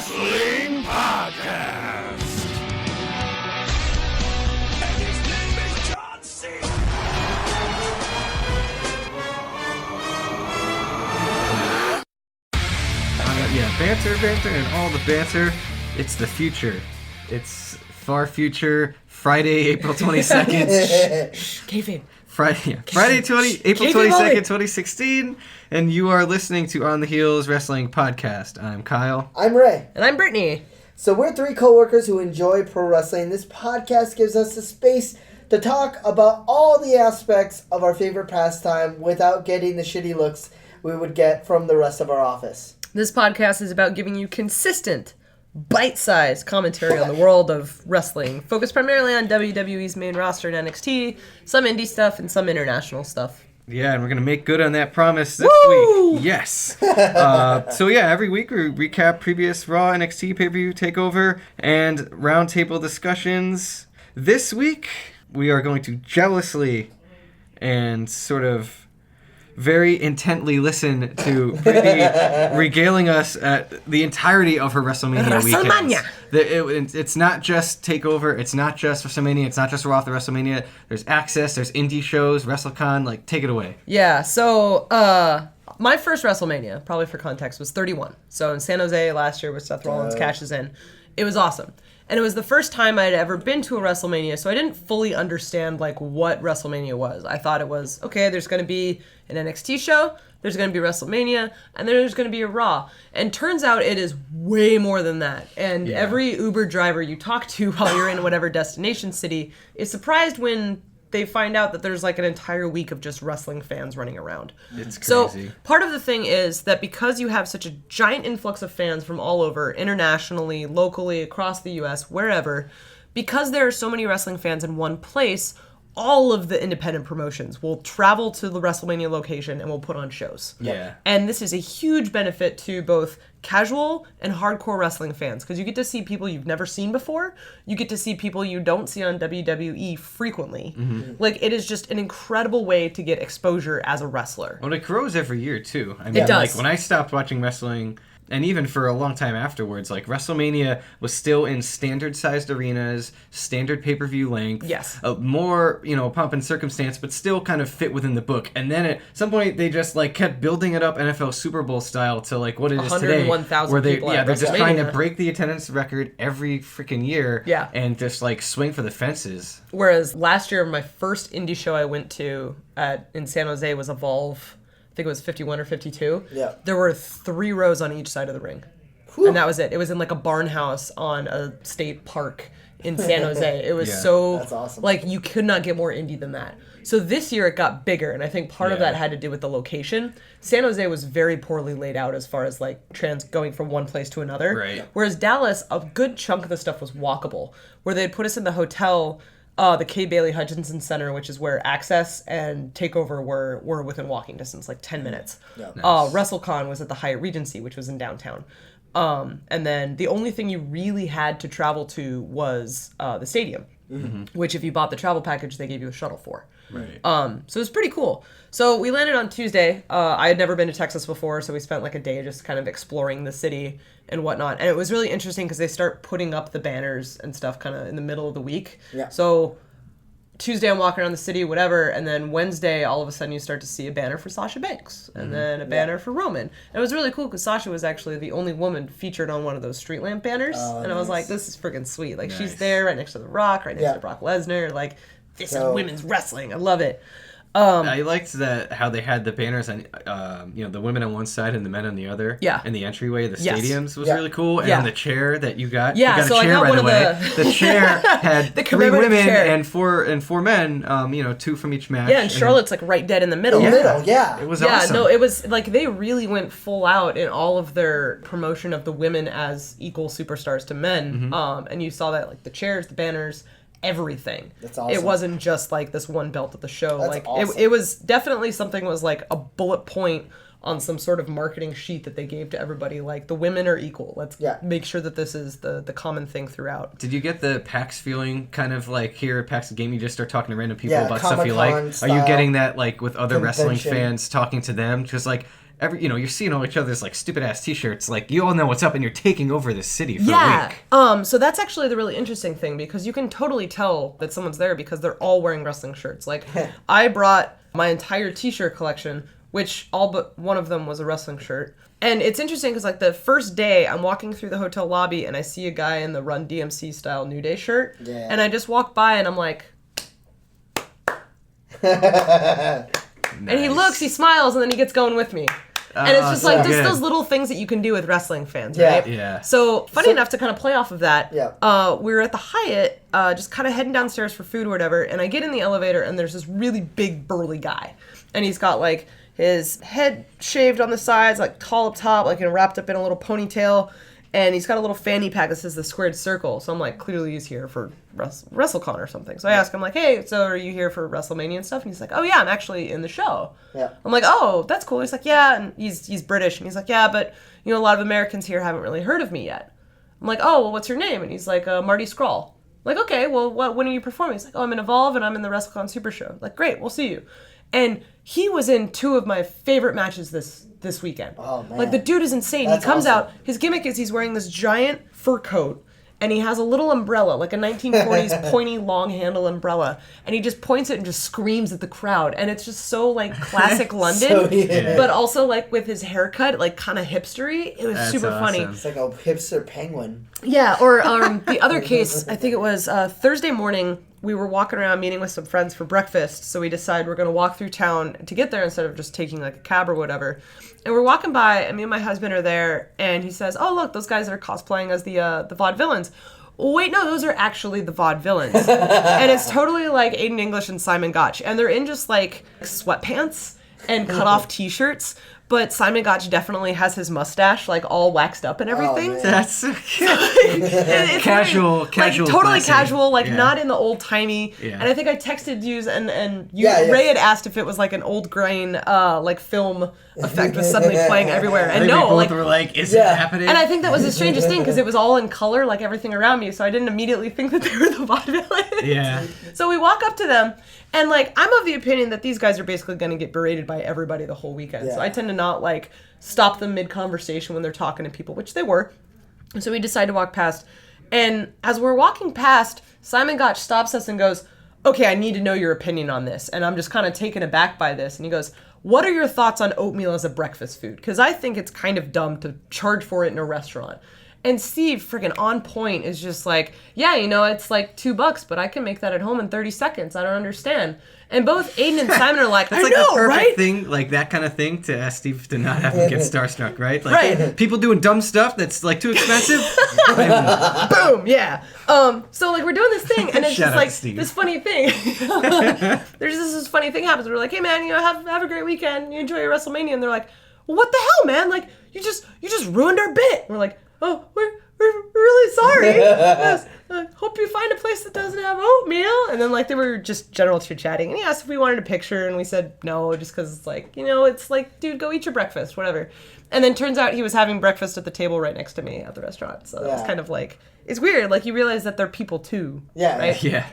Wrestling Podcast. And his name is John Cena. Banter, and all the banter. It's the future. It's far future. Friday, April 22nd. Kayfabe. April 22nd, 2016. And you are listening to On the Heels Wrestling Podcast. I'm Kyle. I'm Ray. And I'm Brittany. So we're three coworkers who enjoy pro wrestling. This podcast gives us the space to talk about all the aspects of our favorite pastime without getting the shitty looks we would get from the rest of our office. This podcast is about giving you consistent, bite-sized commentary on the world of wrestling, focused primarily on WWE's main roster and NXT, some indie stuff, and some international stuff. Yeah, and we're going to make good on that promise this Woo! week. Yes. Every week we recap previous Raw, NXT, pay-per-view, takeover, and roundtable discussions. This week, we are going to jealously and sort of very intently listen to Brittany regaling us at the entirety of her WrestleMania weekends. It's not just TakeOver, it's not just WrestleMania, it's not just Raw after WrestleMania. There's Access, there's indie shows, WrestleCon, like, take it away. Yeah, so, my first WrestleMania, probably for context, was 31. So in San Jose last year, where Seth Rollins cashes in. It was awesome. And it was the first time I'd ever been to a WrestleMania, so I didn't fully understand, like, what WrestleMania was. I thought it was, okay, there's going to be an NXT show, there's going to be WrestleMania, and then there's going to be a Raw. And turns out it is way more than that. And every Uber driver you talk to while you're in whatever destination city is surprised when they find out that there's like an entire week of just wrestling fans running around. It's So crazy. part of the thing is that because you have such a giant influx of fans from all over, internationally, locally, across the US, wherever, because there are so many wrestling fans in one place, all of the independent promotions will travel to the WrestleMania location and will put on shows. Yeah. And this is a huge benefit to both casual and hardcore wrestling fans, because you get to see people you've never seen before. You get to see people you don't see on WWE frequently. Mm-hmm. Like, it is just an incredible way to get exposure as a wrestler. Well, it grows every year, too. I mean, it does. Like, when I stopped watching wrestling, and even for a long time afterwards, like, WrestleMania was still in standard-sized arenas, standard pay-per-view length. Yes. More, pomp and circumstance, but still kind of fit within the book. And then at some point, they just, like, kept building it up NFL Super Bowl style to, like, what it is today. 101,000 people they're just trying to WrestleMania. break the attendance record every freaking year. Yeah. And just, like, swing for the fences. Whereas last year, my first indie show I went to in San Jose was Evolve. I think it was 51 or 52. Yeah. There were 3 rows on each side of the ring. Whew. And that was it. It was in like a barn house on a state park in San Jose. It was That's awesome. like, you could not get more indie than that. So this year it got bigger, and I think part of that had to do with the location. San Jose was very poorly laid out as far as like going from one place to another. Right. Whereas Dallas, a good chunk of the stuff was walkable, where they'd put us in the hotel, the Kay Bailey Hutchinson Center, which is where Access and TakeOver were within walking distance, like 10 minutes. Yeah. Nice. WrestleCon was at the Hyatt Regency, which was in downtown. And then the only thing you really had to travel to was the stadium, which if you bought the travel package, they gave you a shuttle for. Right. So it was pretty cool. So we landed on Tuesday. I had never been to Texas before, so we spent like a day just kind of exploring the city and whatnot. And it was really interesting because they start putting up the banners and stuff kind of in the middle of the week. Yeah. So Tuesday I'm walking around the city, whatever, and then Wednesday all of a sudden you start to see a banner for Sasha Banks, and then a banner for Roman. And it was really cool because Sasha was actually the only woman featured on one of those street lamp banners, and I was like, this is freaking sweet. Like, she's there right next to The Rock, right next to Brock Lesnar. Like, this is women's wrestling. I love it. I liked that how they had the banners on, the women on one side and the men on the other. Yeah. And the entryway of the Yes. stadiums was Yeah. really cool. And Yeah. the chair that you got. Yeah, you got so a I chair, got by one the of way. the- The chair had The 3 commemorative women chair. and four men. 2 from each match. Yeah, and Charlotte's like right dead in the middle. In the middle, yeah. It was Yeah, awesome. no, it was like they really went full out in all of their promotion of the women as equal superstars to men. And you saw that, like, the chairs, the banners, everything. That's awesome. It wasn't just like this one belt at the show. That's like awesome. it was definitely something was like a bullet point on some sort of marketing sheet that they gave to everybody. Like, the women are equal. Let's make sure that this is the common thing throughout. Did you get the PAX feeling, kind of like here at PAX Game, you just start talking to random people about Comic-Con stuff you like? Are you style getting that, like, with other wrestling convention. fans, talking to them? Just like, you're seeing all each other's like stupid ass t-shirts. Like you all know what's up, and you're taking over this city for a week. So that's actually the really interesting thing, because you can totally tell that someone's there because they're all wearing wrestling shirts. Like I brought my entire t-shirt collection, which all but one of them was a wrestling shirt. And it's interesting because like the first day I'm walking through the hotel lobby and I see a guy in the Run DMC style New Day shirt. Yeah. And I just walk by and I'm like, nice. And he looks, he smiles, and then he gets going with me. And it's just like just those little things that you can do with wrestling fans, right? Yeah. So funny enough, to kind of play off of that, we were at the Hyatt, just kind of heading downstairs for food or whatever, and I get in the elevator, and there's this really big burly guy, and he's got like his head shaved on the sides, like tall up top, like wrapped up in a little ponytail, and he's got a little fanny pack that says the squared circle. So I'm like, clearly he's here for WrestleCon or something. So I ask him like, hey, so are you here for WrestleMania and stuff? And he's like, oh yeah, I'm actually in the show. Yeah. I'm like, oh, that's cool. He's like, yeah, and he's British, and he's like, yeah, but a lot of Americans here haven't really heard of me yet. I'm like, oh, well, what's your name? And he's like, Marty Scurll. I'm like, okay, well, when are you performing? He's like, oh, I'm in Evolve and I'm in the WrestleCon Super Show. I'm like, great, we'll see you. And he was in 2 of my favorite matches this weekend. Oh, man. Like, the dude is insane. He comes out, his gimmick is he's wearing this giant fur coat, and he has a little umbrella, like a 1940s pointy long handle umbrella, and he just points it and just screams at the crowd, and it's just so like classic London, but also like with his haircut, like kind of hipstery. It was super funny. It's like a hipster penguin. Yeah, or the other case, I think it was Thursday morning. We were walking around meeting with some friends for breakfast, so we decided we're going to walk through town to get there instead of just taking like a cab or whatever. And we're walking by, and me and my husband are there, and he says, oh, look, those guys are cosplaying as the vaudevillains. Wait, no, those are actually the vaudevillains. And it's totally like Aiden English and Simon Gotch, and they're in just like sweatpants and cut-off t-shirts. But Simon Gotch definitely has his mustache like all waxed up and everything. Oh, that's so cute. It's casual, like, totally casual, like not in the old timey. Yeah. And I think I texted you and Ray had asked if it was like an old grain like film effect was suddenly playing everywhere. And no, both were like, is it happening? And I think that was the strangest thing because it was all in color, like everything around me. So I didn't immediately think that they were the vaudevillains. Yeah. So we walk up to them. And, like, I'm of the opinion that these guys are basically going to get berated by everybody the whole weekend. Yeah. So I tend to not, like, stop them mid-conversation when they're talking to people, which they were. And so we decide to walk past. And as we're walking past, Simon Gotch stops us and goes, okay, I need to know your opinion on this. And I'm just kind of taken aback by this. And he goes, what are your thoughts on oatmeal as a breakfast food? Because I think it's kind of dumb to charge for it in a restaurant. And Steve, friggin' on point, is just like, yeah, it's like $2, but I can make that at home in 30 seconds. I don't understand. And both Aiden and Simon are like, that's like the perfect thing, like that kind of thing to ask Steve to not have him get starstruck, right? Like, people doing dumb stuff that's like too expensive. Boom, yeah. So like we're doing this thing, and it's just like this funny thing. There's this funny thing happens. We're like, hey man, have a great weekend. You enjoy your WrestleMania, and they're like, well, what the hell, man? Like you just ruined our bit. We're like, oh, we're really sorry. Yes, hope you find a place that doesn't have oatmeal. And then like they were just general chit-chatting. And he asked if we wanted a picture, and we said no, just because it's like, it's like, dude, go eat your breakfast, whatever. And then turns out he was having breakfast at the table right next to me at the restaurant. So it's kind of like, it's weird. Like you realize that they're people too. Yeah. Right? Yeah.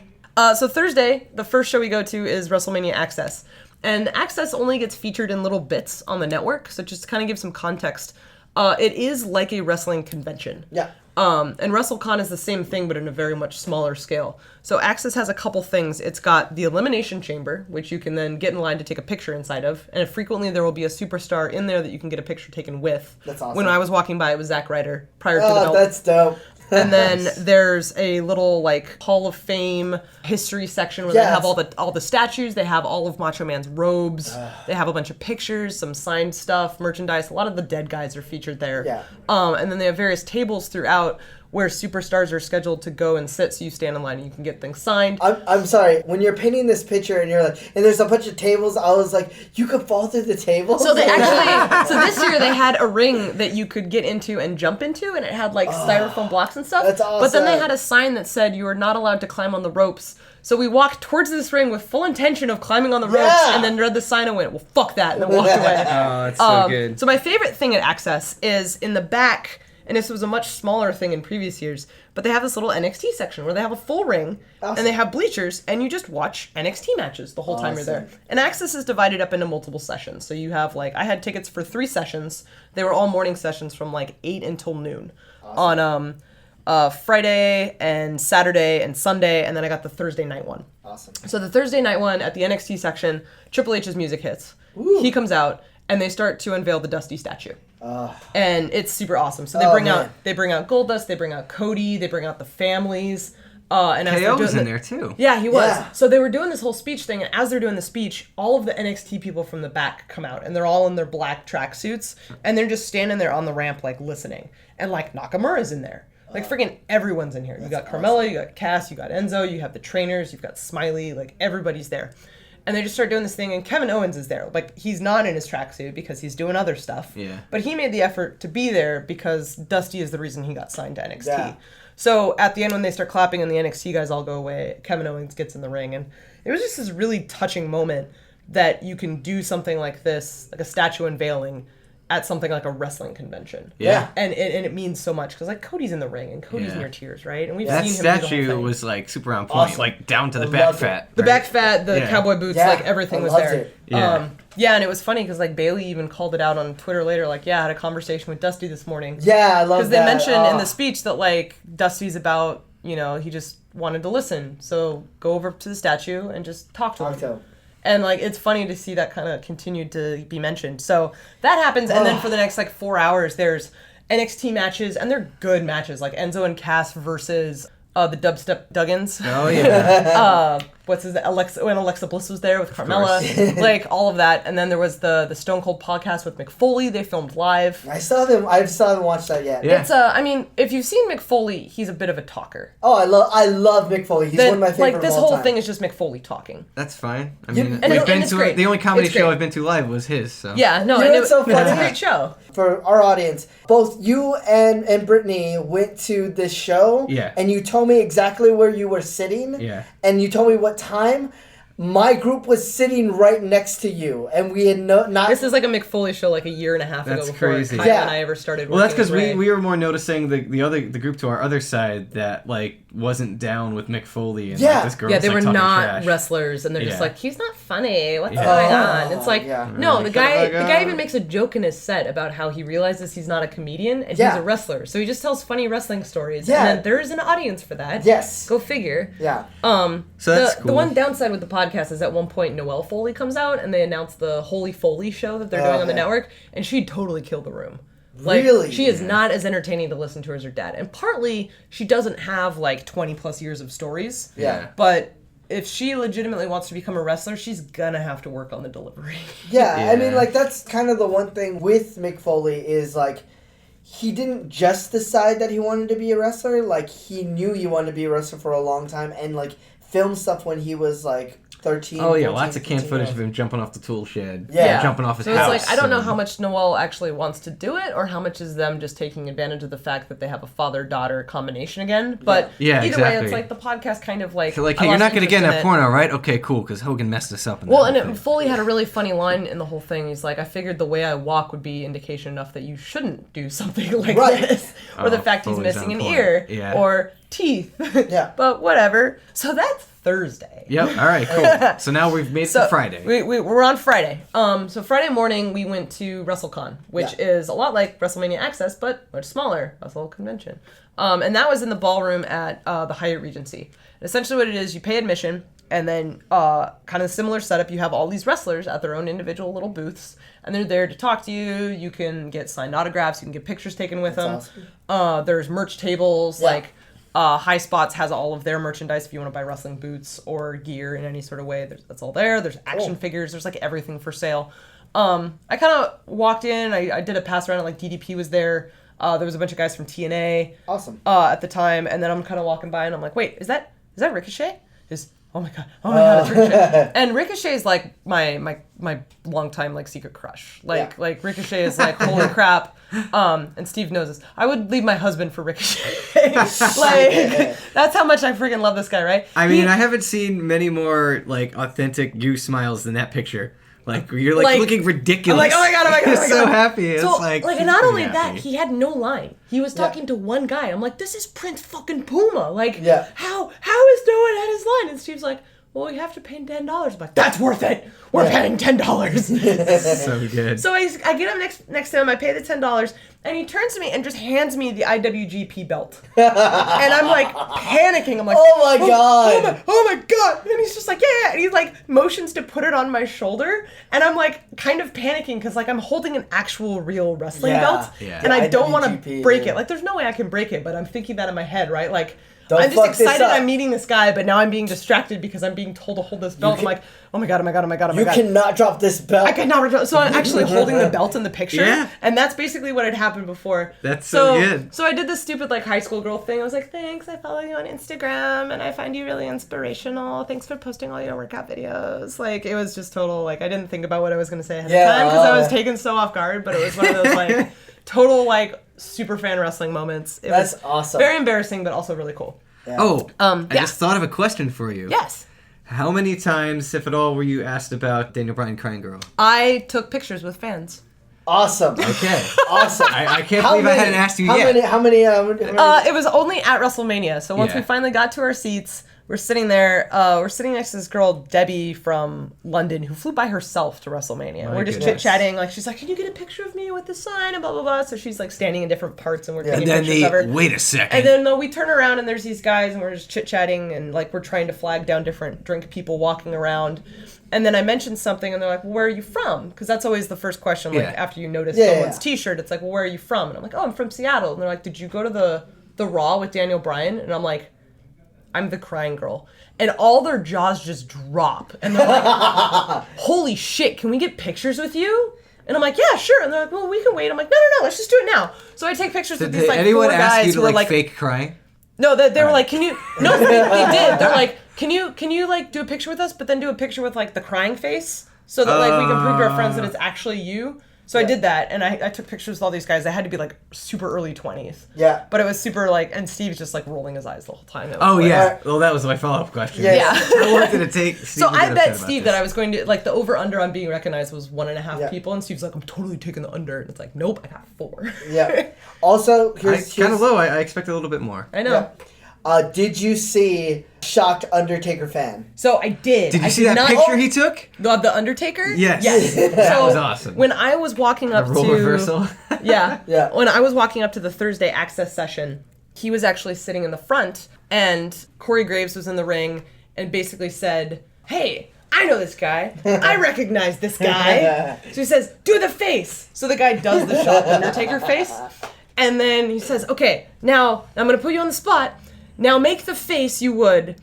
So Thursday, the first show we go to is Wrestlemania Access. And Access only gets featured in little bits on the network. So just to kind of give some context, it is like a wrestling convention. Yeah. And WrestleCon is the same thing, but in a very much smaller scale. So Access has a couple things. It's got the Elimination Chamber, which you can then get in line to take a picture inside of. And frequently there will be a superstar in there that you can get a picture taken with. That's awesome. When I was walking by, it was Zack Ryder prior to the belt. Oh, that's dope. And then there's a little like Hall of Fame history section where they have all the statues. They have all of Macho Man's robes. They have a bunch of pictures, some signed stuff, merchandise. A lot of the dead guys are featured there. Yeah. And then they have various tables throughout where superstars are scheduled to go and sit, so you stand in line and you can get things signed. I'm sorry, when you're painting this picture and you're like, and there's a bunch of tables, I was like, you could fall through the tables? So they actually, so this year they had a ring that you could get into and jump into, and it had like styrofoam blocks and stuff. That's awesome. But then they had a sign that said you are not allowed to climb on the ropes. So we walked towards this ring with full intention of climbing on the ropes, and then read the sign and went, well, fuck that, and then walked away. Oh, that's so good. So my favorite thing at Access is in the back, And this was a much smaller thing in previous years, but they have this little NXT section where they have a full ring and they have bleachers, and you just watch NXT matches the whole time you're there. And Access is divided up into multiple sessions. So you have like, I had tickets for 3 sessions. They were all morning sessions from like 8 until noon on Friday and Saturday and Sunday, and then I got the Thursday night one. Awesome. So the Thursday night one at the NXT section, Triple H's music hits. Ooh. He comes out, and they start to unveil the Dusty statue. And it's super awesome. So they bring out Goldust, they bring out Cody, they bring out the families. And as KO was in there too. Yeah, he was. Yeah. So they were doing this whole speech thing, and as they're doing the speech, all of the NXT people from the back come out, and they're all in their black tracksuits, and they're just standing there on the ramp, like, listening. And, like, Nakamura's in there. Like, freaking everyone's in here. You got Carmella, awesome. you got Cass, you got Enzo, you have the trainers, you've got Smiley, like, everybody's there. And they just start doing this thing, and Kevin Owens is there. Like, he's not in his tracksuit because he's doing other stuff. Yeah. But he made the effort to be there because Dusty is the reason he got signed to NXT. Yeah. So at the end, when they start clapping and the NXT guys all go away, Kevin Owens gets in the ring. And it was just this really touching moment that you can do something like this, like a statue unveiling, at something like a wrestling convention. Yeah. And it means so much because, like, Cody's in the ring and Cody's Yeah. near tears, right? And we've That seen him do the whole statue thing. was like super on point, Awesome. like down to the I back loved it. fat. The right? back fat, the Yeah. cowboy boots, Yeah, like everything I was loved there. it. Yeah. Yeah, and it was funny because like Bailey even called it out on Twitter later, like, yeah, I had a conversation with Dusty this morning. Yeah, I love Because that. they mentioned in the speech that like Dusty's about, you know, he just wanted to listen. So go over to the statue and just talk to him. And like it's funny to see that kind of continued to be mentioned. So that happens, and then for the next like 4 hours, there's NXT matches, and they're good matches, like Enzo and Cass versus the Dubstep Duggins. Oh yeah. What's his Alexa, when Alexa Bliss was there with Carmella, like all of that. And then there was the Stone Cold podcast with Mick Foley. They filmed live. I still haven't watched that yet. Yeah. It's I mean, if you've seen Mick Foley, he's a bit of a talker. Oh, I love Mick Foley. He's one of my favorite. Like this of all whole time. thing is just Mick Foley talking. That's fine. I You- mean, and we've it- been and it's to great. the only comedy It's show great. I've been to live was his. So Yeah, no, You know and what's so funny? it's a great show. For our audience, both you and Brittany went to this show. Yeah. And you told me exactly where you were sitting. Yeah. And you told me what time. My group was sitting right next to you, and we had not. This is like a Mick Foley show like a year and a half That's ago before crazy. Kyle Yeah. and I ever started working Well, that's because with Ray. we were more noticing the group to our other side that like wasn't down with Mick Foley and Yeah. like, this girl Yeah, was, they like, were talking not trash. wrestlers, and they're just Yeah. like, he's not funny. What's Yeah. going on? It's like, yeah. no, Really the guy cut it even makes a joke in his set about how he realizes he's not a comedian and Yeah. he's a wrestler. So he just tells funny wrestling stories, Yeah. and then there's an audience for that. Yes. Go figure. Yeah. So that's The cool. one downside with the podcast is at one point Noelle Foley comes out and they announce the Holy Foley show that they're doing on the Okay. network, and she totally killed the room. Like, Really? she is not as entertaining to listen to as her dad. And partly, she doesn't have like 20 plus years of stories. Yeah. But if she legitimately wants to become a wrestler, she's gonna have to work on the delivery. Yeah, I mean, Yeah. like, that's kind of the one thing with Mick Foley is, like, he didn't just decide that he wanted to be a wrestler. Like, he knew he wanted to be a wrestler for a long time and, like, filmed stuff when he was, like, 13, Oh yeah, 14, lots of camp 15 footage years of him jumping off the tool shed. Yeah. Jumping off his So house. it's like, I don't know and- how much Noelle actually wants to do it, or how much is them just taking advantage of the fact that they have a father-daughter combination again. But Yeah, either way, exactly. it's like the podcast kind of like... So, like, I hey, you're lost not gonna get in interest that it. porno, right? Okay, cool, because Hogan messed us up. In Well, that and whole thing. Foley had a really funny line in the whole thing. He's like, I figured the way I walk would be indication enough that you shouldn't do something like Right. this. Or the Oh, fact he's Foley's missing on an point. ear. Yeah. Or teeth. Yeah. But whatever. So that's Thursday. Yep. All right. Cool. So now we've made it to Friday. We're on Friday. So Friday morning we went to WrestleCon, which Yeah. is a lot like WrestleMania Access, but much smaller. Wrestle Convention. And that was in the ballroom at the Hyatt Regency. And essentially what it is, you pay admission, and then kind of similar setup. You have all these wrestlers at their own individual little booths, and they're there to talk to you. You can get signed autographs. You can get pictures taken with them. awesome. There's merch tables, Yeah. like... High Spots has all of their merchandise if you want to buy wrestling boots or gear in any sort of way. That's all there. There's action figures. There's like everything for sale. I kind of walked in. I did a pass around. Like DDP was there. There was a bunch of guys from TNA. Awesome. At the time, and then I'm kind of walking by and I'm like, wait, is that Ricochet? Oh my god, it's Ricochet. And Ricochet is like my longtime like secret crush. Like Ricochet is like holy crap. And Steve knows this. I would leave my husband for Ricochet. Like that's how much I freaking love this guy, right? I mean, I haven't seen many more like authentic goose smiles than that picture. Like you're like looking ridiculous. I'm like, oh my god, oh my god, oh my He's god. so happy. It's So, like and he's not pretty only that, happy. he had no line. He was talking to one guy. I'm like, this is Prince fucking Puma. Like, Yeah. how is no one at his line? And Steve's like, well, we have to pay $10. I'm like, that's worth it. We're paying $10. so good. So I get up next to him, I pay the $10, and he turns to me and just hands me the IWGP belt. And I'm like panicking. I'm like, Oh my God. Oh my god. And he's just like, yeah. And he like motions to put it on my shoulder. And I'm like kind of panicking because like I'm holding an actual real wrestling belt. Yeah. And I don't want to IWGP, break yeah. it. Like there's no way I can break it, but I'm thinking that in my head, right? Like, Don't I'm just fuck this excited up. I'm meeting this guy, but now I'm being distracted because I'm being told to hold this belt. I'm like, oh my god, oh my god, oh my god, oh my You god. cannot drop this belt. I could not return. So I'm actually holding the belt in the picture. Yeah. And that's basically what had happened before. That's so good. So I did this stupid like high school girl thing. I was like, thanks, I follow you on Instagram and I find you really inspirational. Thanks for posting all your workout videos. Like it was just total, like I didn't think about what I was going to say ahead of time because I was taken so off guard, but it was one of those like total like super fan wrestling moments. It That's was awesome. very embarrassing, but also really cool. Yeah. Oh, I yeah. just thought of a question for you. Yes. How many times, if at all, were you asked about Daniel Bryan crying girl? I took pictures with fans. Awesome. Okay. Awesome. I can't believe I hadn't asked you yet. How many? It was only at WrestleMania. So once Yeah. we finally got to our seats, we're sitting there. We're sitting next to this girl, Debbie from London, who flew by herself to WrestleMania. My We're just goodness. chit-chatting. Like she's like, "Can you get a picture of me with the sign?" And blah blah blah. So she's like standing in different parts, and we're taking And then pictures of her. wait a second. And then we turn around and there's these guys and we're just chit-chatting and like we're trying to flag down different drink people walking around. And then I mentioned something and they're like, well, where are you from? Because that's always the first question, like Yeah. after you notice Yeah, someone's yeah. t-shirt, it's like, well, where are you from? And I'm like, oh, I'm from Seattle. And they're like, did you go to the Raw with Daniel Bryan? And I'm like, I'm the crying girl. And all their jaws just drop. And they're like, holy shit, can we get pictures with you? And I'm like, yeah, sure. And they're like, well, we can wait. I'm like, no, let's just do it now. So I take pictures with these Did like anyone four ask guys you to who are like like fake crying? no, they were like, can you? No, they did. They're like, can you like do a picture with us, but then do a picture with like the crying face, so that like we can prove to our friends that it's actually you. So I did that, and I took pictures with all these guys. They had to be like super early 20s. Yeah. But it was super like, and Steve's just like rolling his eyes the whole time. It was Oh like- yeah. Well, that was my follow-up question. Yeah. Yeah. How long did it take? So I bet Steve that I was going to like the over under on being recognized was 1.5 Yeah. people, and Steve's like, I'm totally taking the under, and it's like, nope, I got 4. Yeah. Also, here's kind of low. I expected a little bit more. I know. Yeah. Did you see shocked Undertaker fan? So I did. Did you I see that not- picture he took? Of the Undertaker? Yes. Yes. That So was awesome. When I was walking A up role to reversal. Yeah. Yeah. When I was walking up to the Thursday Access session, he was actually sitting in the front, and Corey Graves was in the ring and basically said, hey, I know this guy. I recognize this guy. So he says, do the face. So the guy does the shot Undertaker face. And then he says, okay, now I'm going to put you on the spot. Now make the face you would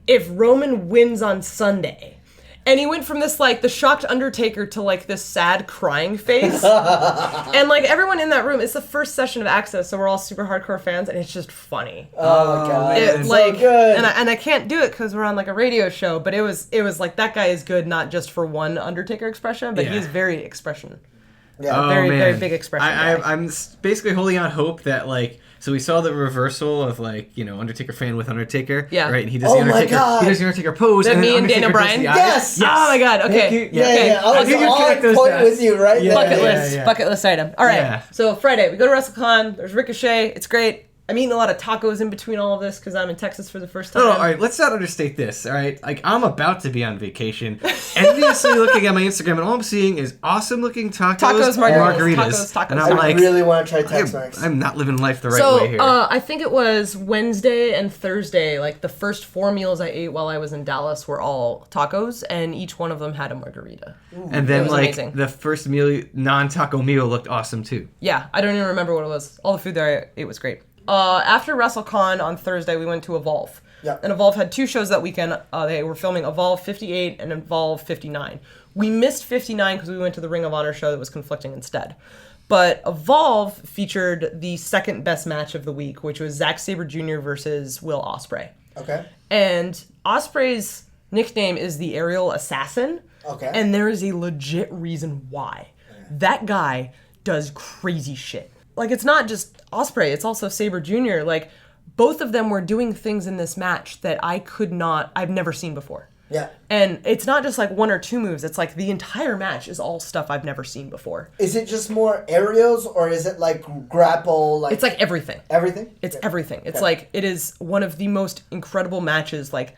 if Roman wins on Sunday. And he went from this, like, the shocked Undertaker to, like, this sad crying face. And, like, everyone in that room, it's the first session of Access, so we're all super hardcore fans, and it's just funny. Oh my god. It, It's like, so good. and I can't do it because we're on, like, a radio show, but it was like, that guy is good not just for one Undertaker expression, but Yeah. he is very expression. Yeah. Oh, Very, man. very big expression guy. I'm basically holding out hope that, like, so we saw the reversal of, like, you know, Undertaker fan with Undertaker. Yeah. Right? And he does Oh the my Undertaker. God. He does the Undertaker pose. That and then me and Daniel Undertaker does Bryan? the Yes! Oh my god, okay. Thank you. Yeah, Okay. yeah. I was you on connect those point dots. with you right Yeah. there. Bucket list. yeah. Bucket list item. All right. Yeah. So Friday, we go to WrestleCon. There's Ricochet. It's great. I'm eating a lot of tacos in between all of this because I'm in Texas for the first time. No, all right, let's not understate this, all right? Like, I'm about to be on vacation, enviously looking at my Instagram, and all I'm seeing is awesome-looking tacos, Tacos, and margaritas. margaritas. Tacos. And I I'm like, really want to try Tex-Mex. I'm not living life the right So way here. I think it was Wednesday and Thursday. Like the first 4 meals I ate while I was in Dallas were all tacos, and each one of them had a margarita. and then, was like, amazing. the first meal, non-taco meal looked awesome, too. Yeah, I don't even remember what it was. All the food there I ate was great. After WrestleCon on Thursday, we went to Evolve. Yeah. And Evolve had 2 shows that weekend. They were filming Evolve 58 and Evolve 59. We missed 59 because we went to the Ring of Honor show that was conflicting instead. But Evolve featured the second best match of the week, which was Zack Sabre Jr. versus Will Ospreay. Okay. And Ospreay's nickname is the Aerial Assassin. Okay. And there is a legit reason why. That guy does crazy shit. Like, it's not just Ospreay, it's also Sabre Jr. Like, both of them were doing things in this match that I've never seen before. Yeah. And it's not just like one or two moves. It's like the entire match is all stuff I've never seen before. Is it just more aerials, or is it like grapple? Like It's like everything. everything. It's Yeah. everything. It's Okay. like, it is one of the most incredible matches, like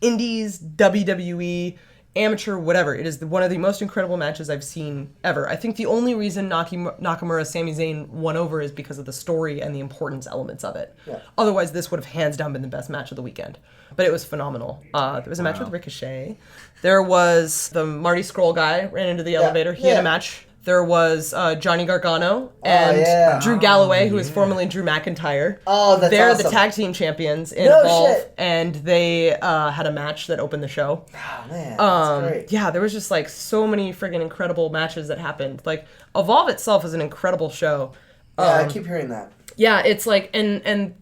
indies, WWE, amateur, whatever. It is one of the most incredible matches I've seen ever. I think the only reason Nakamura Sami Zayn won over is because of the story and the importance elements of it. Yeah. Otherwise, this would have hands down been the best match of the weekend. But it was phenomenal. There was a match with Ricochet. There was the Marty Scurll guy ran into the elevator. He had a match. There was Johnny Gargano and Drew Galloway, who is formerly Drew McIntyre. Oh, that's They're awesome. the tag team champions in No Evolve, shit. and they had a match that opened the show. Oh, man, that's great. Yeah, there was just like so many friggin' incredible matches that happened. Like Evolve itself is an incredible show. Yeah, I keep hearing that. Yeah, it's like and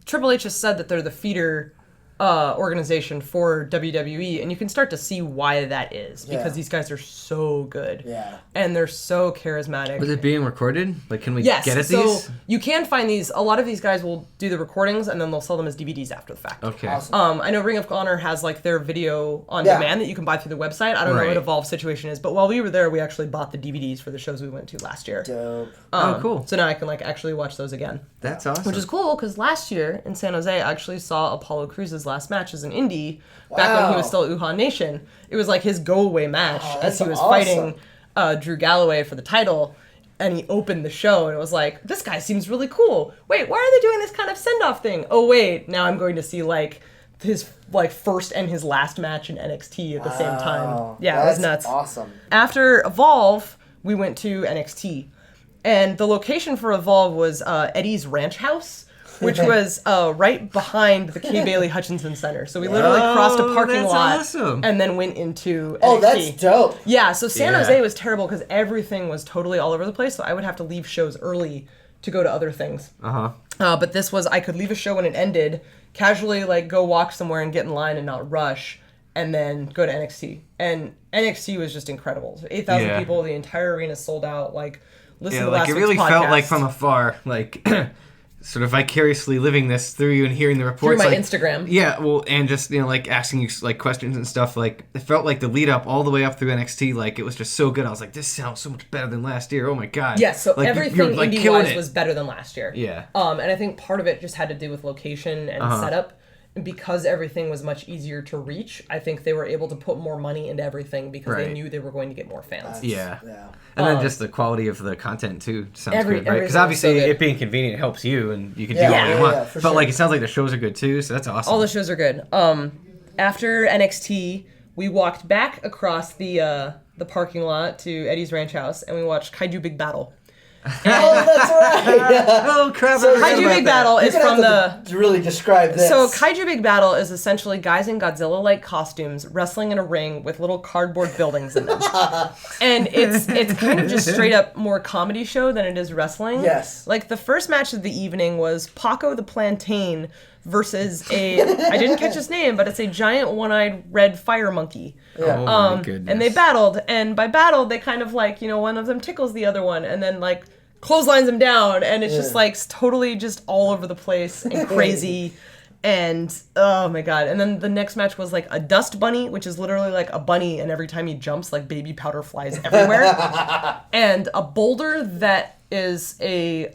Triple H has said that they're the feeder organization for WWE, and you can start to see why that is because these guys are so good. Yeah. And they're so charismatic. Was it being recorded? Like, can we Yes, get at so these? you can find these. A lot of these guys will do the recordings and then they'll sell them as DVDs after the fact. Okay. Awesome. I know Ring of Honor has like their video on Yeah. demand that you can buy through the website. I don't know Right. what Evolve situation is, but while we were there, we actually bought the DVDs for the shows we went to last year. Dope. Oh, cool. So now I can like actually watch those again. That's awesome. Which is cool because last year in San Jose, I actually saw Apollo Crews' last match as an indie back when he was still at Wuhan Nation. It was like his go-away match as he was fighting Drew Galloway for the title, and he opened the show, and it was like, this guy seems really cool. Wait, why are they doing this kind of send-off thing? Oh wait, now I'm going to see like his like first and his last match in NXT at the same time. Yeah, it was nuts. Awesome. After Evolve, we went to NXT. And the location for Evolve was Eddie's Ranch House, which was right behind the Kay Bailey Hutchinson Center. So we literally crossed a parking lot awesome. and then went into NXT. Oh, that's dope. Yeah, so San Yeah. Jose was terrible because everything was totally all over the place. So I would have to leave shows early to go to other things. But this was, I could leave a show when it ended, casually like go walk somewhere and get in line and not rush, and then go to NXT. And NXT was just incredible. 8,000 Yeah. people, the entire arena sold out. Like, listen Yeah, to like last it week's really felt like podcast. from afar, like sort of vicariously living this through you and hearing the reports. Through my like, Instagram. Yeah, well, and just like asking you like questions and stuff. Like it felt like the lead up all the way up through NXT. Like it was just so good. I was like, this sounds so much better than last year. Oh my god. Yeah, so like, everything you're, like, killing indie-wise it. was better than last year. Yeah. And I think part of it just had to do with location and setup. And because everything was much easier to reach, I think they were able to put more money into everything because they Right. knew they were going to get more fans. Yeah. Yeah. And then just the quality of the content too sounds Every- good, right? Because everything was obviously so good. it being convenient helps you, and you can Yeah, do what yeah, you want. yeah, for but sure. like it sounds like the shows are good too, so that's awesome. All the shows are good. After NXT, we walked back across the parking lot to Eddie's Ranch House, and we watched Kaiju Big Battle. Oh, that's right. Oh crap! So I forgot Kaiju about Big that. Battle You're is gonna from have to really describe this. So Kaiju Big Battle is essentially guys in Godzilla-like costumes wrestling in a ring with little cardboard buildings in them. And it's kind of just straight up more comedy show than it is wrestling. Yes. Like the first match of the evening was Paco the Plantain versus I didn't catch his name, but it's a giant one-eyed red fire monkey. Yeah. Oh my goodness. And they battled, and by battle they kind of like, one of them tickles the other one and then like clotheslines him down, and it's just like totally just all over the place and crazy. And oh my god. And then the next match was like a dust bunny, which is literally like a bunny, and every time he jumps like baby powder flies everywhere. And a boulder that is a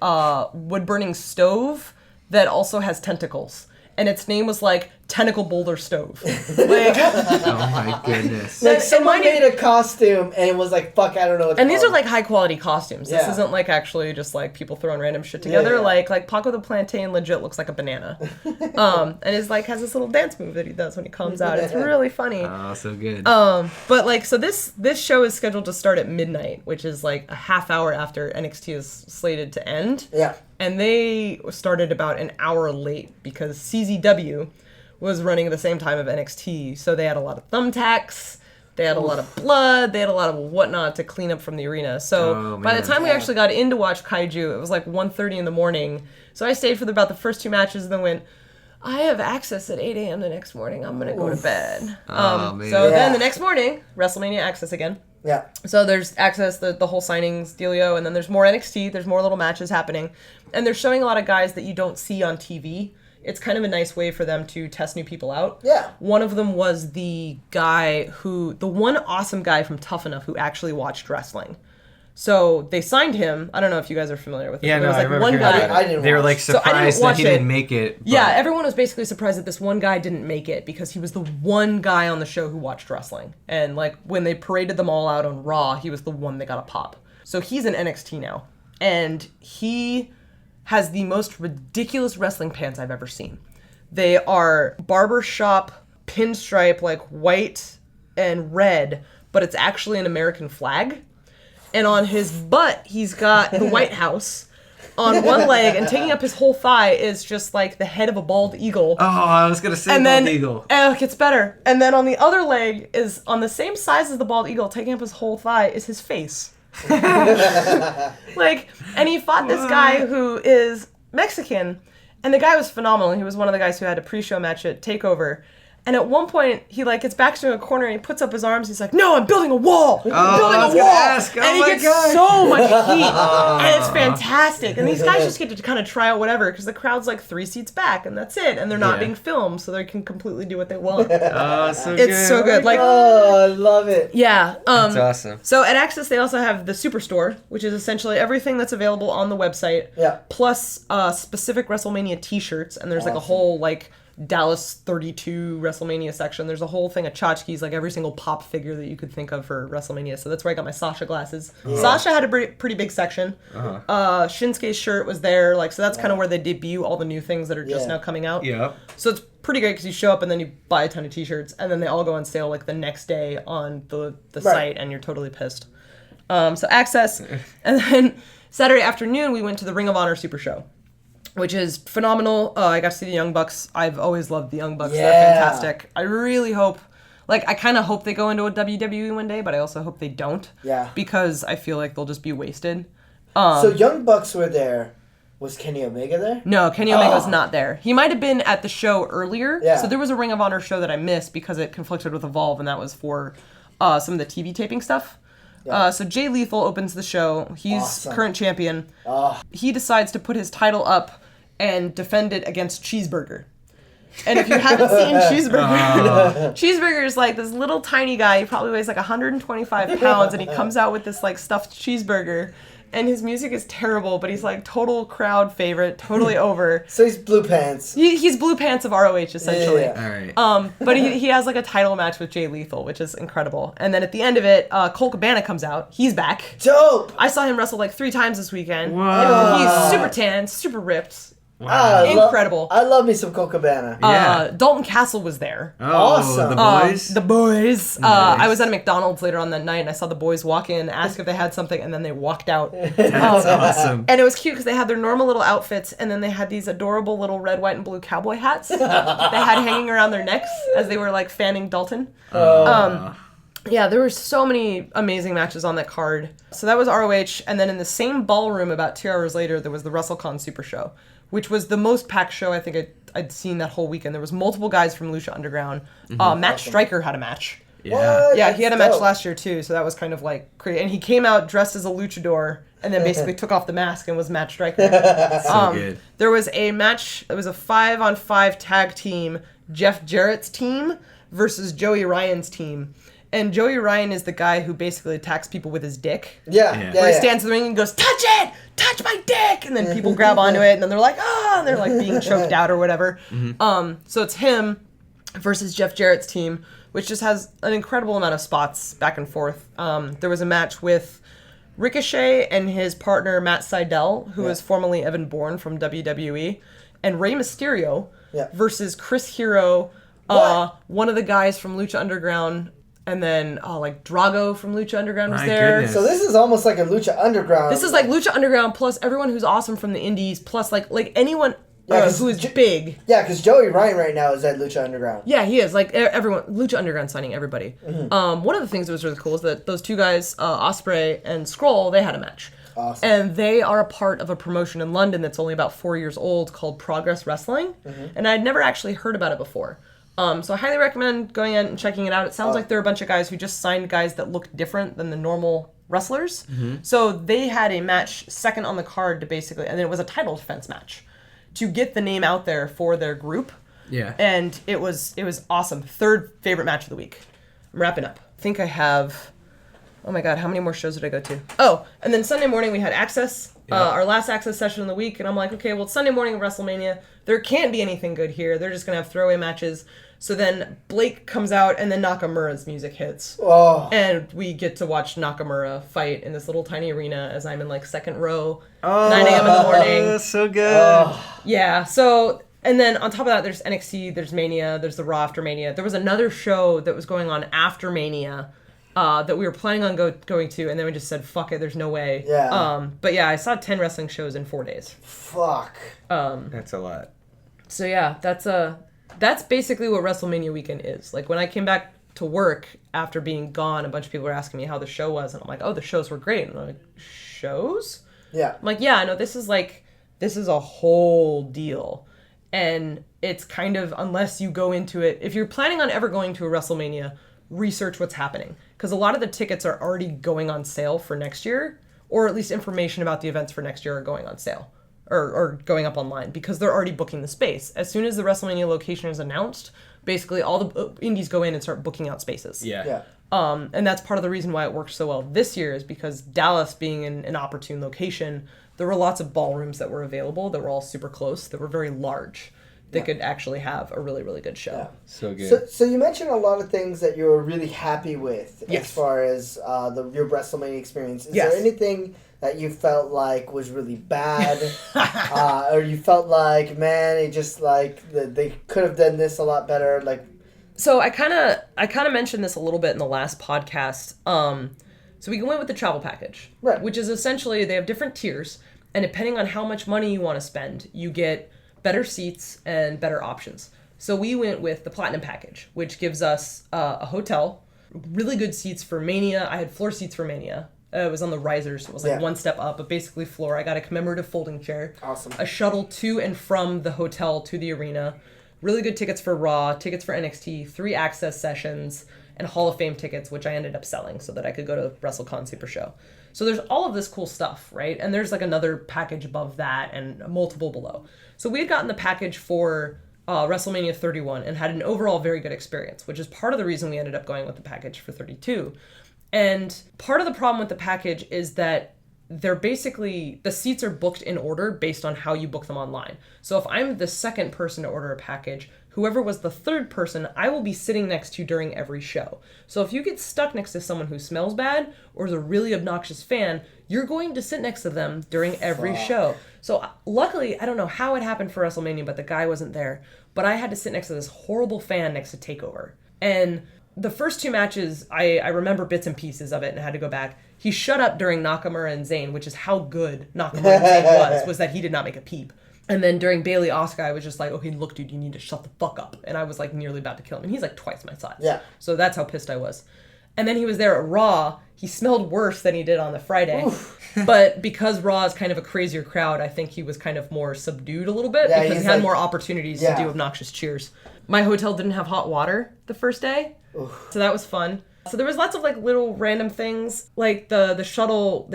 wood burning stove that also has tentacles. And its name was like Tentacle Boulder Stove. Like, Oh my goodness. like and someone mind made a costume and it was like, fuck, I don't know what. and these are like high quality costumes. This Yeah. isn't like actually just like people throwing random shit together. yeah. Like Paco the Plantain legit looks like a banana. And is like has this little dance move that he does when he comes out. It's really funny. Oh, so good. But like so this show is scheduled to start at midnight, which is like a half hour after NXT is slated to end. Yeah. And they started about an hour late because CZW was running at the same time of NXT. So they had a lot of thumbtacks, they had a lot of blood, they had a lot of whatnot to clean up from the arena. So Oh, by the man. time we actually got in to watch Kaiju, it was like 1:30 in the morning. So I stayed for about the first two matches and then went, I have access at 8 a.m. the next morning. I'm going to go to bed. Oh, man. So Yeah. then the next morning, WrestleMania Access again. Yeah. So there's Access, the whole signings dealio, and then there's more NXT. There's more little matches happening, and they're showing a lot of guys that you don't see on TV. It's kind of a nice way for them to test new people out. Yeah. One of them was the one awesome guy from Tough Enough who actually watched wrestling. So they signed him. I don't know if you guys are familiar with it. Yeah, there no, was I like remember one hearing guy. about it. They were like So I didn't surprised that watch he it. didn't make it. But... Yeah, everyone was basically surprised that this one guy didn't make it because he was the one guy on the show who watched wrestling. And like when they paraded them all out on Raw, he was the one that got a pop. So he's in NXT now. And he has the most ridiculous wrestling pants I've ever seen. They are barbershop pinstripe, like white and red, but it's actually an American flag. And on his butt, he's got the White House on one leg, and taking up his whole thigh is just like the head of a bald eagle. Oh, I was going to say And bald then, eagle. Oh, it gets better. And then on the other leg is on the same size as the bald eagle, taking up his whole thigh, is his face. Like, and he fought this guy who is Mexican, and the guy was phenomenal. He was one of the guys who had a pre-show match at TakeOver. And at one point, he like gets back to a corner and he puts up his arms. He's like, "No, I'm building a wall. I'm building a wall." And he gets so much heat, and it's fantastic. And these guys just get to kind of try out whatever because the crowd's like 3 seats back, and that's it. And they're not being filmed, so they can completely do what they want. Oh, so good. It's so good. Like, Oh, I love it. yeah. That's awesome. So at Access, they also have the Superstore, which is essentially everything that's available on the website. Yeah. Plus specific WrestleMania T-shirts, and there's like a whole like Dallas 32 WrestleMania section. There's a whole thing of tchotchkes, like every single pop figure that you could think of for WrestleMania. So that's where I got my Sasha glasses. Yeah. Sasha had a pretty big section. Shinsuke's shirt was there, like, so that's kind of where they debut all the new things that are just now coming out. Yeah. So it's pretty great because you show up and then you buy a ton of t-shirts and then they all go on sale like the next day on the site and you're totally pissed. So Access. And then Saturday afternoon we went to the Ring of Honor Super Show, which is phenomenal. I got to see the Young Bucks. I've always loved the Young Bucks. Yeah. They're fantastic. I really hope, like, I kind of hope they go into a WWE one day, but I also hope they don't. Yeah. Because I feel like they'll just be wasted. So Young Bucks were there. Was Kenny Omega there? No, Kenny Omega was not there. He might have been at the show earlier. Yeah. So there was a Ring of Honor show that I missed because it conflicted with Evolve, and that was for some of the TV taping stuff. Yeah. So Jay Lethal opens the show. He's current champion. He decides to put his title up and defend it against Cheeseburger. And if you haven't seen Cheeseburger, Cheeseburger is like this little tiny guy. He probably weighs like 125 pounds, and he comes out with this like stuffed cheeseburger. And his music is terrible, but he's like total crowd favorite, totally over. So he's Blue Pants. He's Blue Pants of ROH, essentially. Yeah. All right. But he has like a title match with Jay Lethal, which is incredible. And then at the end of it, Colt Cabana comes out. He's back. Dope! I saw him wrestle like 3 times this weekend. Whoa. He's super tan, super ripped. Wow. Incredible. I love me some Colt Cabana. Yeah. Dalton Castle was there. Oh, Awesome. the boys. The boys. Nice. I was at a McDonald's later on that night, and I saw the boys walk in, ask if they had something, and then they walked out. That's awesome. And it was cute because they had their normal little outfits, and then they had these adorable little red, white, and blue cowboy hats they had hanging around their necks as they were like fanning Dalton. Yeah, there were so many amazing matches on that card. So that was ROH, and then in the same ballroom about 2 hours later, there was the WrestleCon Super Show, which was the most packed show I think I'd seen that whole weekend. There was multiple guys from Lucha Underground. Matt Stryker had a match. Yeah. What? Yeah, he had a match Dope. last year too, so that was kind of like crazy. And he came out dressed as a luchador and then basically took off the mask and was Matt Stryker. So good. There was a match, it was a 5-on-5 tag team, Jeff Jarrett's team versus Joey Ryan's team. And Joey Ryan is the guy who basically attacks people with his dick. Yeah. Where he stands in the ring and goes, "Touch it! Touch my dick!" And then people grab onto it, and then they're like, "Ah!" And they're like being choked out or whatever. So it's him versus Jeff Jarrett's team, which just has an incredible amount of spots back and forth. There was a match with Ricochet and his partner Matt Sydal, who is formerly Evan Bourne from WWE, and Rey Mysterio versus Chris Hero, one of the guys from Lucha Underground. And then, like, Drago from Lucha Underground was My there. goodness. So this is almost like a Lucha Underground. This is like Lucha Underground plus everyone who's awesome from the indies plus like anyone who is big. Yeah, because Joey Ryan right now is at Lucha Underground. Yeah, he is. Like everyone, Lucha Underground signing everybody. One of the things that was really cool is that those two guys, Ospreay and Skrull, they had a match. Awesome. And they are a part of a promotion in London that's only about 4 years old called Progress Wrestling. And I'd never actually heard about it before. So I highly recommend going in and checking it out. It sounds like there are a bunch of guys who just signed guys that look different than the normal wrestlers. So they had a match second on the card to basically, and it was a title defense match to get the name out there for their group. Yeah. And it was awesome. Third favorite match of the week. I'm wrapping up. I think I have, oh my God, how many more shows did I go to? Oh, and then Sunday morning we had Access, our last Access session of the week. And I'm like, okay, well, it's Sunday morning of WrestleMania. There can't be anything good here. They're just going to have throwaway matches. So then Blake comes out and then Nakamura's music hits. Oh. And we get to watch Nakamura fight in this little tiny arena as I'm in like second row, 9 a.m. in the morning. So good. Yeah, so, and then on top of that, there's NXT, there's Mania, there's the Raw after Mania. There was another show that was going on after Mania that we were planning on going to, and then we just said, fuck it, there's no way. Yeah. But yeah, I saw 10 wrestling shows in 4 days. Fuck. That's a lot. So yeah, that's basically what WrestleMania weekend is. Like when I came back to work after being gone, a bunch of people were asking me how the show was, and I'm like, oh, the shows were great. And I'm like, shows? Yeah. I'm like, yeah, no, this is a whole deal. And it's kind of, unless you go into it, if you're planning on ever going to a WrestleMania, research what's happening. Because a lot of the tickets are already going on sale for next year, or at least information about the events for next year are going on sale. Or going up online because they're already booking the space. As soon as the WrestleMania location is announced, basically all the indies go in and start booking out spaces. Yeah. And that's part of the reason why it worked so well this year is because Dallas being in an opportune location, there were lots of ballrooms that were available that were all super close, that were very large, that could actually have a really, really good show. Yeah. So good. So you mentioned a lot of things that you were really happy with Yes. as far as your WrestleMania experience. Is Yes. there anything that you felt like was really bad, or you felt like, man, it just like they could have done this a lot better? Like, So I kind of mentioned this a little bit in the last podcast. So we went with the travel package, Right. which is essentially they have different tiers, and depending on how much money you want to spend, you get better seats and better options. So we went with the platinum package, which gives us a hotel, really good seats for Mania. I had floor seats for Mania. It was on the risers, so it was like one step up, but basically floor. I got a commemorative folding chair. Awesome. A shuttle to and from the hotel to the arena. Really good tickets for Raw, tickets for NXT, 3 Access sessions, and Hall of Fame tickets, which I ended up selling so that I could go to WrestleCon Super Show. So there's all of this cool stuff, right? And there's like another package above that and multiple below. So we had gotten the package for WrestleMania 31 and had an overall very good experience, which is part of the reason we ended up going with the package for 32. And part of the problem with the package is that they're basically, the seats are booked in order based on how you book them online. So if I'm the second person to order a package, whoever was the third person, I will be sitting next to during every show. So if you get stuck next to someone who smells bad or is a really obnoxious fan, you're going to sit next to them during every show. So luckily, I don't know how it happened for WrestleMania, but the guy wasn't there. But I had to sit next to this horrible fan next to TakeOver. And the first 2 matches, I remember bits and pieces of it and had to go back. He shut up during Nakamura and Zayn, which is how good Nakamura and Zayn was that he did not make a peep. And then during Bailey Asuka, I was just like, okay, look, dude, you need to shut the fuck up. And I was like nearly about to kill him. And he's like twice my size. Yeah. So that's how pissed I was. And then he was there at Raw. He smelled worse than he did on the Friday. But because Raw is kind of a crazier crowd, I think he was kind of more subdued a little bit because he had more opportunities to do obnoxious cheers. My hotel didn't have hot water the first day. So that was fun. So there was lots of like little random things, like the shuttle.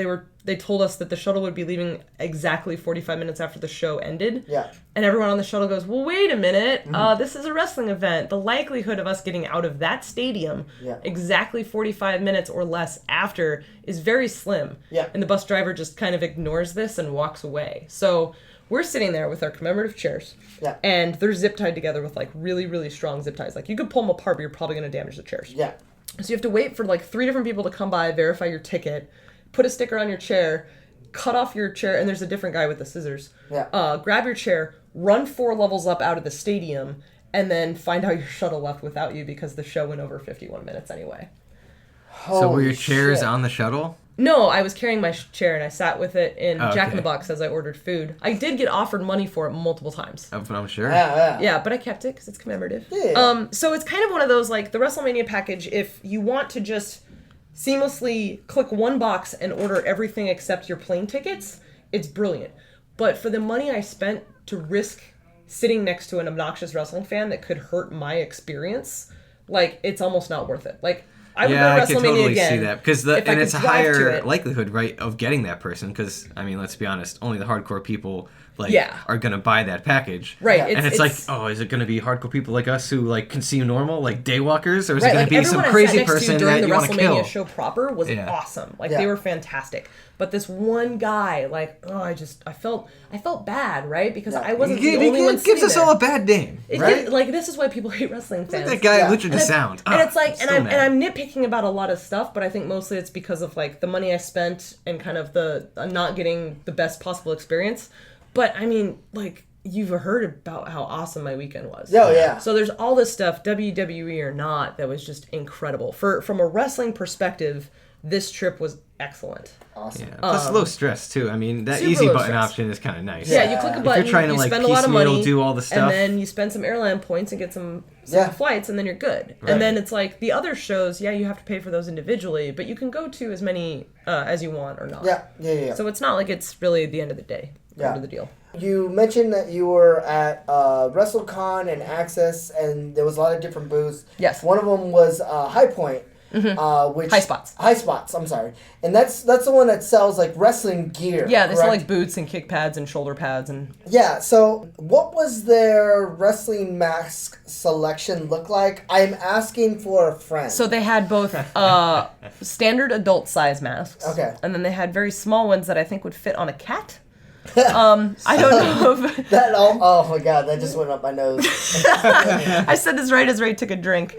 They told us that the shuttle would be leaving exactly 45 minutes after the show ended. Yeah. And everyone on the shuttle goes, well, wait a minute. This is a wrestling event. The likelihood of us getting out of that stadium exactly 45 minutes or less after is very slim. Yeah. And the bus driver just kind of ignores this and walks away. So we're sitting there with our commemorative chairs. Yeah. And they're zip tied together with like really, really strong zip ties. Like you could pull them apart, but you're probably going to damage the chairs. Yeah. So you have to wait for like 3 different people to come by, verify your ticket, put a sticker on your chair, cut off your chair, and there's a different guy with the scissors. Yeah. Grab your chair, run 4 levels up out of the stadium, and then find out your shuttle left without you because the show went over 51 minutes anyway. So were your Holy chairs shit. on the shuttle? No, I was carrying my chair and I sat with it in Oh, Jack in the okay. Box as I ordered food. I did get offered money for it multiple times. I'm sure. Yeah. Yeah, but I kept it because it's commemorative. Yeah. So it's kind of one of those, like, the WrestleMania package, if you want to just seamlessly click one box and order everything except your plane tickets, it's brilliant. But for the money I spent to risk sitting next to an obnoxious wrestling fan that could hurt my experience, like, it's almost not worth it. Like, I would Yeah, go I to could WrestleMania totally again see that because if I it's a could drive to higher it. likelihood, right, of getting that person. Because I mean, let's be honest, only the hardcore people Yeah. are gonna buy that package, Right, Yeah. and it's like, oh, is it gonna be hardcore people like us who like can seem normal, like daywalkers, or is it Right, gonna like be some everyone I sat crazy next to person during that the you want to WrestleMania kill? show proper was Yeah. awesome. Like Yeah. they were fantastic. But this one guy, like, I felt bad, right? Because I wasn't the only one It gives sitting us there. all a bad name, It right? did, like, this is why people hate wrestling fans. That guy Yeah. Lucha de Sound. And it's like, so and mad. I'm nitpicking about a lot of stuff, but I think mostly it's because of like the money I spent and kind of the not getting the best possible experience. But I mean, like, you've heard about how awesome my weekend was. Oh, yeah. So there's all this stuff, WWE or not, that was just incredible. From a wrestling perspective, this trip was excellent. Awesome. Yeah, plus low stress too. I mean, that super easy low button stress. option is kind of nice. Yeah, you click a If button, you're trying to you like spend a lot of piecemeal money, do all the stuff, and then you spend some airline points and get some Yeah. flights, and then you're good. Right. And then it's like the other shows, yeah, you have to pay for those individually, but you can go to as many as you want or not. Yeah. So it's not like it's really the end of the day. Yeah. End of the deal. You mentioned that you were at WrestleCon and Access, and there was a lot of different booths. Yes. One of them was High Point, which High Spots. High Spots. I'm sorry, and that's the one that sells like wrestling gear. Yeah, they sell correct? like boots and kick pads and shoulder pads and Yeah. So, what was their wrestling mask selection look like? I'm asking for a friend. so they had both standard adult size masks. Okay. And then they had very small ones that I think would fit on a cat. I don't know if that oh my god, that just went up my nose. I said this right as Ray took a drink.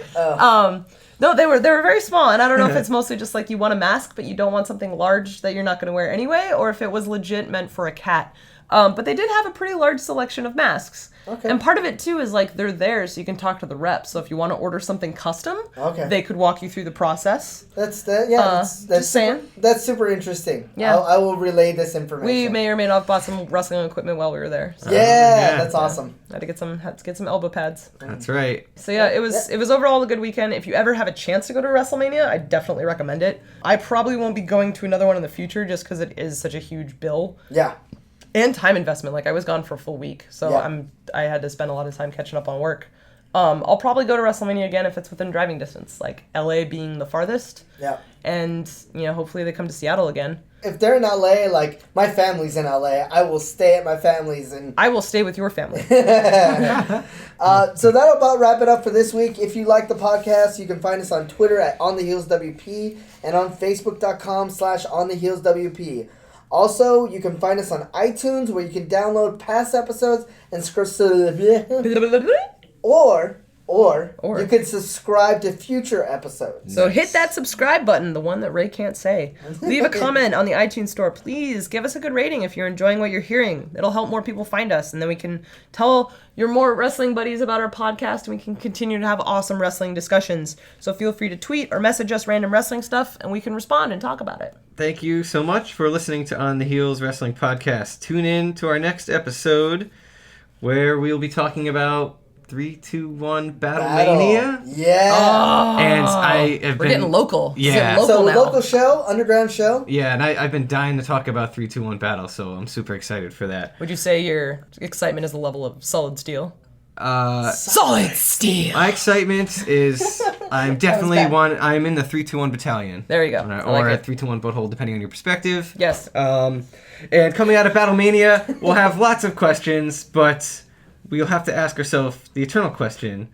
No, they were very small, and I don't know if it's mostly just like you want a mask, but you don't want something large that you're not going to wear anyway, or if it was legit meant for a cat. But they did have a pretty large selection of masks. Okay. And part of it too is like they're there so you can talk to the rep. So if you want to order something custom, Okay. they could walk you through the process. That's that's just super, saying. That's super interesting. Yeah. I will relay this information. We may or may not have bought some wrestling equipment while we were there. So Yeah, that's awesome. had to get some elbow pads. that's right. So yeah, it was overall a good weekend. If you ever have a chance to go to WrestleMania, I definitely recommend it. I probably won't be going to another one in the future just because it is such a huge bill Yeah. and time investment. Like I was gone for a full week, so Yeah. I had to spend a lot of time catching up on work. I'll probably go to WrestleMania again if it's within driving distance, like LA being the farthest. Yeah. And hopefully they come to Seattle again. If they're in LA, like my family's in LA, I will stay at my family's and I will stay with your family. so that'll about wrap it up for this week. If you like the podcast, you can find us on Twitter at OnTheHeelsWP and on Facebook.com/OnTheHeelsWP. Also, you can find us on iTunes where you can download past episodes and or you can subscribe to future episodes. So hit that subscribe button, the one that Ray can't say. Leave a comment on the iTunes store. Please give us a good rating if you're enjoying what you're hearing. It'll help more people find us, and then we can tell your more wrestling buddies about our podcast, and we can continue to have awesome wrestling discussions. So feel free to tweet or message us random wrestling stuff, and we can respond and talk about it. Thank you so much for listening to On the Heels Wrestling Podcast. Tune in to our next episode where we'll be talking about 3-2-1 Battlemania. Yeah. And I have We're been getting local. Yeah. It's getting local So now. local show, underground show. Yeah, and I've been dying to talk about 3-2-1 Battle, so I'm super excited for that. Would you say your excitement is the level of Solid Steel? Uh, Solid Steel! my excitement is I'm definitely bad. I'm in the 3-2-1 battalion. There you go. Or, I or like a 3-2-1 butthole, depending on your perspective. Yes. And coming out of Battlemania, we'll have lots of questions, but we'll have to ask ourselves the eternal question: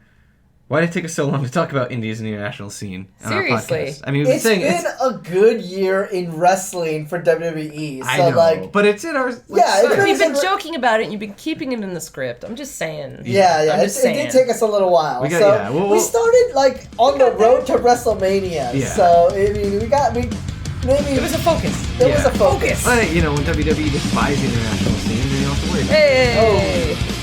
why did it take us so long to talk about India's international scene on our Seriously. podcast? I mean, we've been It's saying been a good year in wrestling for WWE. So I know, like, but it's in our Yeah, site. it's We've been Right. joking about it, and you've been keeping it in the script. I'm just saying. yeah, I'm just it did take us a little while. We got- so yeah, we started like on the road to WrestleMania. Yeah. So I mean, maybe It was a focus. it was a focus. But, when WWE just buys the international scene, then you don't have to worry about it. Hey! Oh.